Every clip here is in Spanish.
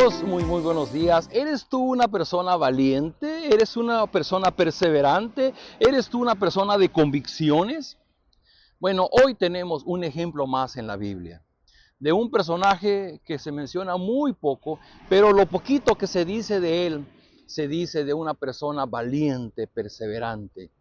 amigos, muy buenos días. ¿Eres tú una persona valiente? ¿Eres una persona perseverante? ¿Eres tú una persona de convicciones? Bueno, hoy tenemos un ejemplo más en la Biblia, de un personaje que se menciona muy poco, pero lo poquito que se dice de él, se dice de una persona valiente, perseverante.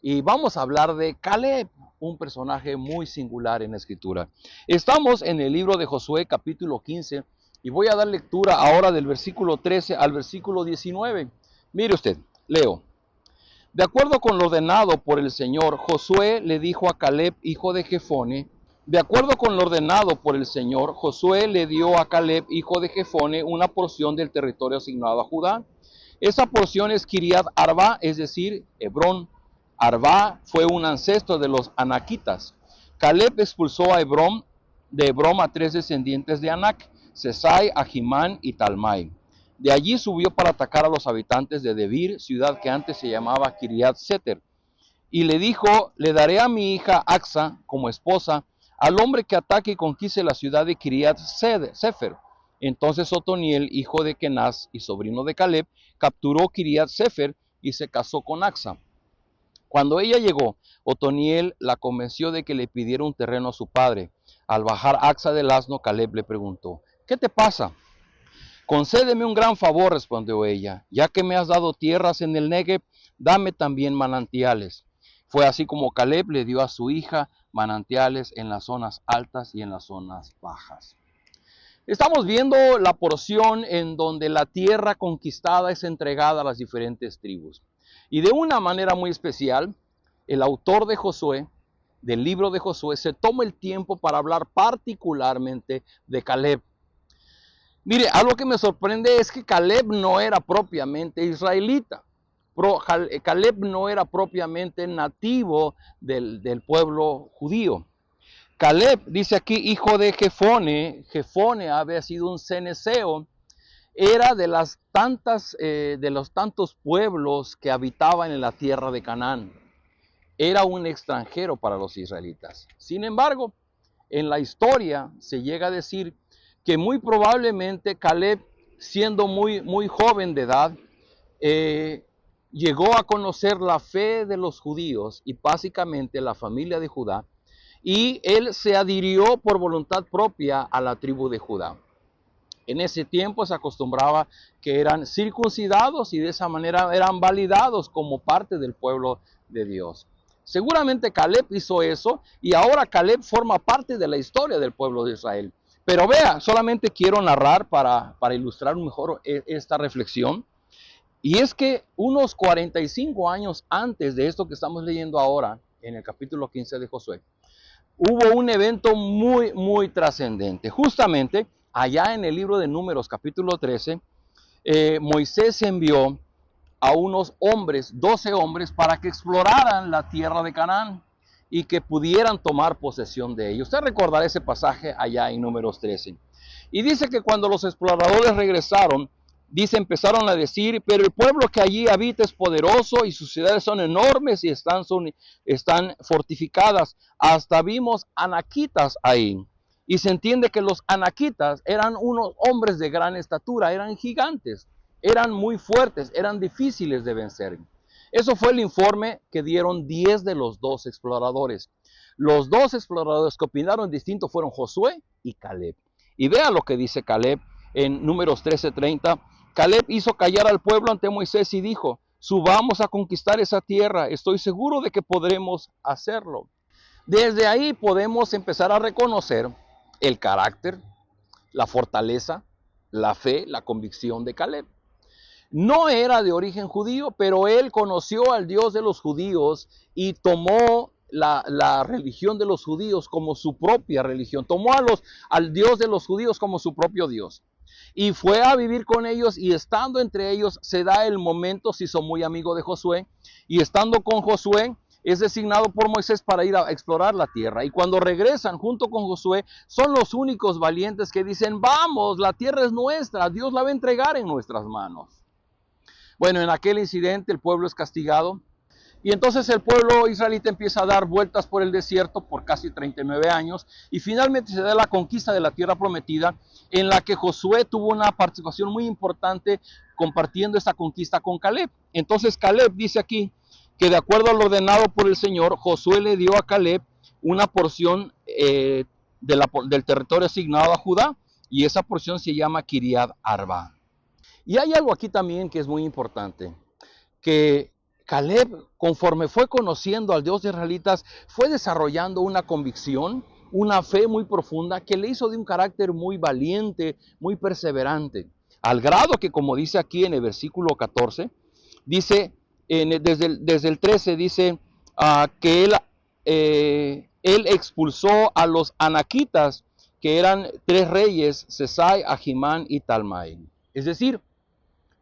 Y vamos a hablar de Caleb, un personaje muy singular en la Escritura. Estamos en el libro de Josué, capítulo 15, y voy a dar lectura ahora del versículo 13 al versículo 19. Mire usted, leo. De acuerdo con lo ordenado por el Señor, Josué le dijo a Caleb, hijo de Jefone, de acuerdo con lo ordenado por el Señor, Josué le dio a Caleb, hijo de Jefone, una porción del territorio asignado a Judá. Esa porción es Kiriat Arba, es decir, Hebrón. Arba fue un ancestro de los anaquitas. Caleb expulsó a Hebrón, de Hebrón a 3 descendientes de Anac, Sesai, Ahimán y Talmai. De allí subió para atacar a los habitantes de Debir, ciudad que antes se llamaba Kiriat Seter. Y le dijo, le daré a mi hija Axa como esposa al hombre que ataque y conquiste la ciudad de Kiriat Sefer. Entonces Otoniel, hijo de Kenaz y sobrino de Caleb, capturó Kiriat Sefer y se casó con Axa. Cuando ella llegó, Otoniel la convenció de que le pidiera un terreno a su padre. Al bajar Axa del asno, Caleb le preguntó, ¿qué te pasa? Concédeme un gran favor, respondió ella, ya que me has dado tierras en el Negev, dame también manantiales. Fue así como Caleb le dio a su hija manantiales en las zonas altas y en las zonas bajas. Estamos viendo la porción en donde la tierra conquistada es entregada a las diferentes tribus. Y de una manera muy especial, el autor de Josué, del libro de Josué, se toma el tiempo para hablar particularmente de Caleb. Mire, algo que me sorprende es que Caleb no era propiamente israelita. Caleb no era propiamente nativo del pueblo judío. Caleb, dice aquí, hijo de Jefone. Jefone había sido un cenezeo. Era de los tantos pueblos que habitaban en la tierra de Canaán. Era un extranjero para los israelitas. Sin embargo, en la historia se llega a decir que muy probablemente Caleb, siendo muy joven de edad, llegó a conocer la fe de los judíos y básicamente la familia de Judá, y él se adhirió por voluntad propia a la tribu de Judá. En ese tiempo se acostumbraba que eran circuncidados y de esa manera eran validados como parte del pueblo de Dios. Seguramente Caleb hizo eso y ahora Caleb forma parte de la historia del pueblo de Israel. Pero vea, solamente quiero narrar para ilustrar mejor esta reflexión. Y es que unos 45 años antes de esto que estamos leyendo ahora, en el capítulo 15 de Josué, hubo un evento muy trascendente. Justamente allá en el libro de Números, capítulo 13, Moisés envió a unos hombres, 12 hombres, para que exploraran la tierra de Canaán y que pudieran tomar posesión de ella. Usted recordará ese pasaje allá en Números 13. Y dice que cuando los exploradores regresaron, empezaron a decir, pero el pueblo que allí habita es poderoso y sus ciudades son enormes y están fortificadas. Hasta vimos anaquitas ahí. Y se entiende que los anaquitas eran unos hombres de gran estatura, eran gigantes, eran muy fuertes, eran difíciles de vencer. Eso fue el informe que dieron 10 de los 12 exploradores. Los 2 exploradores que opinaron distinto fueron Josué y Caleb. Y vea lo que dice Caleb en Números 13:30. Caleb hizo callar al pueblo ante Moisés y dijo, subamos a conquistar esa tierra, estoy seguro de que podremos hacerlo. Desde ahí podemos empezar a reconocer el carácter, la fortaleza, la fe, la convicción de Caleb. No era de origen judío, pero él conoció al Dios de los judíos y tomó la religión de los judíos como su propia religión. Tomó al Dios de los judíos como su propio Dios. Y fue a vivir con ellos y estando entre ellos se da el momento, se hizo muy amigo de Josué. Y estando con Josué es designado por Moisés para ir a explorar la tierra. Y cuando regresan junto con Josué son los únicos valientes que dicen, vamos, la tierra es nuestra, Dios la va a entregar en nuestras manos. Bueno, en aquel incidente el pueblo es castigado Y entonces el pueblo israelita empieza a dar vueltas por el desierto por casi 39 años y finalmente se da la conquista de la tierra prometida, en la que Josué tuvo una participación muy importante compartiendo esta conquista con Caleb. Entonces Caleb dice aquí que de acuerdo a lo ordenado por el Señor, Josué le dio a Caleb una porción del territorio asignado a Judá, y esa porción se llama Kiriat Arba. Y hay algo aquí también que es muy importante, que Caleb, conforme fue conociendo al Dios de israelitas, fue desarrollando una convicción, una fe muy profunda que le hizo de un carácter muy valiente, muy perseverante, al grado que, como dice aquí en el versículo 14, dice, desde el 13 dice que él expulsó a los anaquitas, que eran 3 reyes, Sesai, Ahimán y Talmai. Es decir,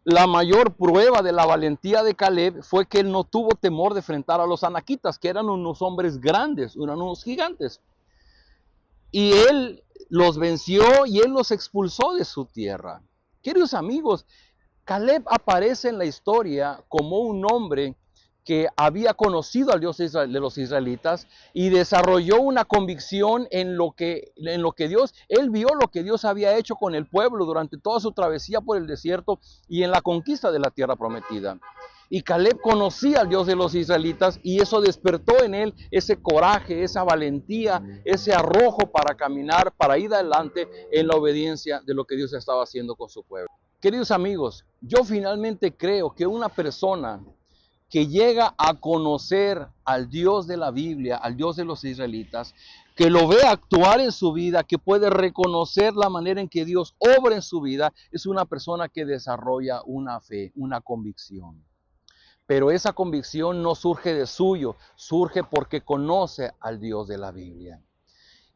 la mayor prueba de la valentía de Caleb fue que él no tuvo temor de enfrentar a los anaquitas, que eran unos hombres grandes, eran unos gigantes. Y él los venció y él los expulsó de su tierra. Queridos amigos, Caleb aparece en la historia como un hombre que había conocido al Dios de los israelitas y desarrolló una convicción en lo que Dios, él vio lo que Dios había hecho con el pueblo durante toda su travesía por el desierto y en la conquista de la tierra prometida. Y Caleb conocía al Dios de los israelitas y eso despertó en él ese coraje, esa valentía, ese arrojo para caminar, para ir adelante en la obediencia de lo que Dios estaba haciendo con su pueblo. Queridos amigos, yo finalmente creo que una persona que llega a conocer al Dios de la Biblia, al Dios de los israelitas, que lo ve actuar en su vida, que puede reconocer la manera en que Dios obra en su vida, es una persona que desarrolla una fe, una convicción. Pero esa convicción no surge de suyo, surge porque conoce al Dios de la Biblia.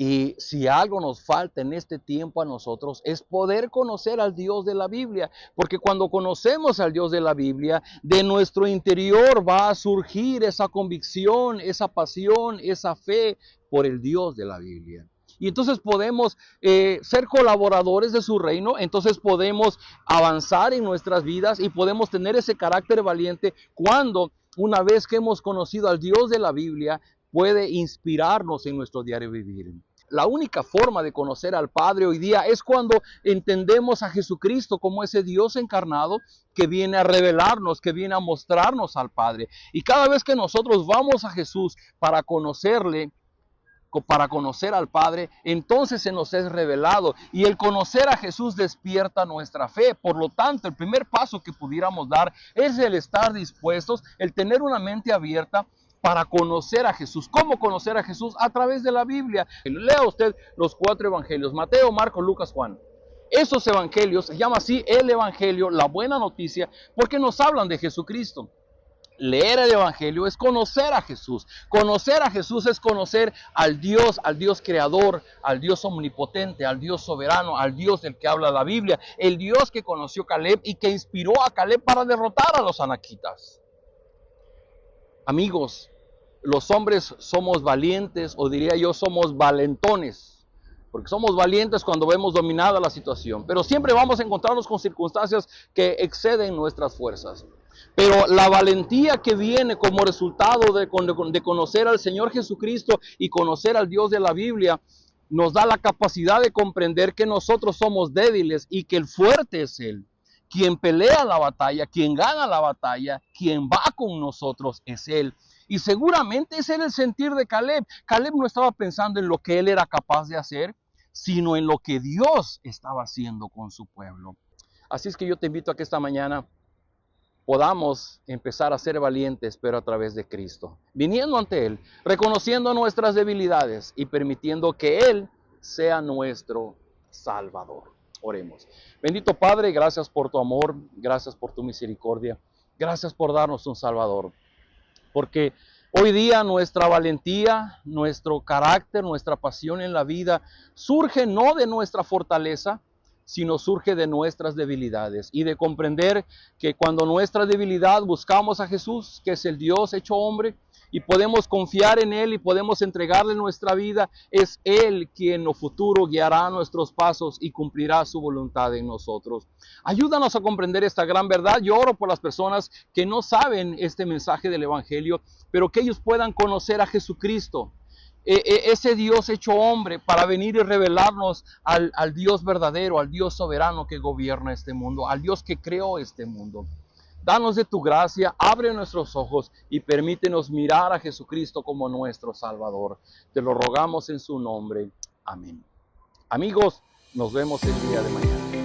Y si algo nos falta en este tiempo a nosotros es poder conocer al Dios de la Biblia, porque cuando conocemos al Dios de la Biblia, de nuestro interior va a surgir esa convicción, esa pasión, esa fe por el Dios de la Biblia. Y entonces podemos ser colaboradores de su reino, entonces podemos avanzar en nuestras vidas y podemos tener ese carácter valiente cuando, una vez que hemos conocido al Dios de la Biblia, puede inspirarnos en nuestro diario vivir. La única forma de conocer al Padre hoy día es cuando entendemos a Jesucristo como ese Dios encarnado que viene a revelarnos, que viene a mostrarnos al Padre. Y cada vez que nosotros vamos a Jesús para conocerle, para conocer al Padre, entonces se nos es revelado. Y el conocer a Jesús despierta nuestra fe. Por lo tanto, el primer paso que pudiéramos dar es el estar dispuestos, el tener una mente abierta para conocer a Jesús. ¿Cómo conocer a Jesús? A través de la Biblia. Lea usted los 4 evangelios, Mateo, Marcos, Lucas, Juan. Esos evangelios, se llama así el evangelio, la buena noticia, porque nos hablan de Jesucristo. Leer el evangelio es conocer a Jesús. Conocer a Jesús es conocer al Dios creador, al Dios omnipotente, al Dios soberano, al Dios del que habla la Biblia, el Dios que conoció Caleb y que inspiró a Caleb para derrotar a los anaquitas. Amigos, los hombres somos valientes, o diría yo, somos valentones, porque somos valientes cuando vemos dominada la situación, pero siempre vamos a encontrarnos con circunstancias que exceden nuestras fuerzas. Pero la valentía que viene como resultado de conocer al Señor Jesucristo y conocer al Dios de la Biblia, nos da la capacidad de comprender que nosotros somos débiles y que el fuerte es Él. Quien pelea la batalla, quien gana la batalla, quien va con nosotros es Él. Y seguramente ese era el sentir de Caleb. Caleb no estaba pensando en lo que él era capaz de hacer, sino en lo que Dios estaba haciendo con su pueblo. Así es que yo te invito a que esta mañana podamos empezar a ser valientes, pero a través de Cristo. Viniendo ante Él, reconociendo nuestras debilidades y permitiendo que Él sea nuestro Salvador. Oremos. Bendito Padre, gracias por tu amor, gracias por tu misericordia, gracias por darnos un Salvador. Porque hoy día nuestra valentía, nuestro carácter, nuestra pasión en la vida surge no de nuestra fortaleza, sino surge de nuestras debilidades y de comprender que cuando nuestra debilidad buscamos a Jesús, que es el Dios hecho hombre, y podemos confiar en Él y podemos entregarle nuestra vida, es Él quien en lo futuro guiará nuestros pasos y cumplirá su voluntad en nosotros. Ayúdanos a comprender esta gran verdad. Yo oro por las personas que no saben este mensaje del Evangelio, pero que ellos puedan conocer a Jesucristo, ese Dios hecho hombre, para venir y revelarnos al Dios verdadero, al Dios soberano que gobierna este mundo, al Dios que creó este mundo. Danos de tu gracia, abre nuestros ojos y permítenos mirar a Jesucristo como nuestro Salvador. Te lo rogamos en su nombre. Amén. Amigos, nos vemos el día de mañana.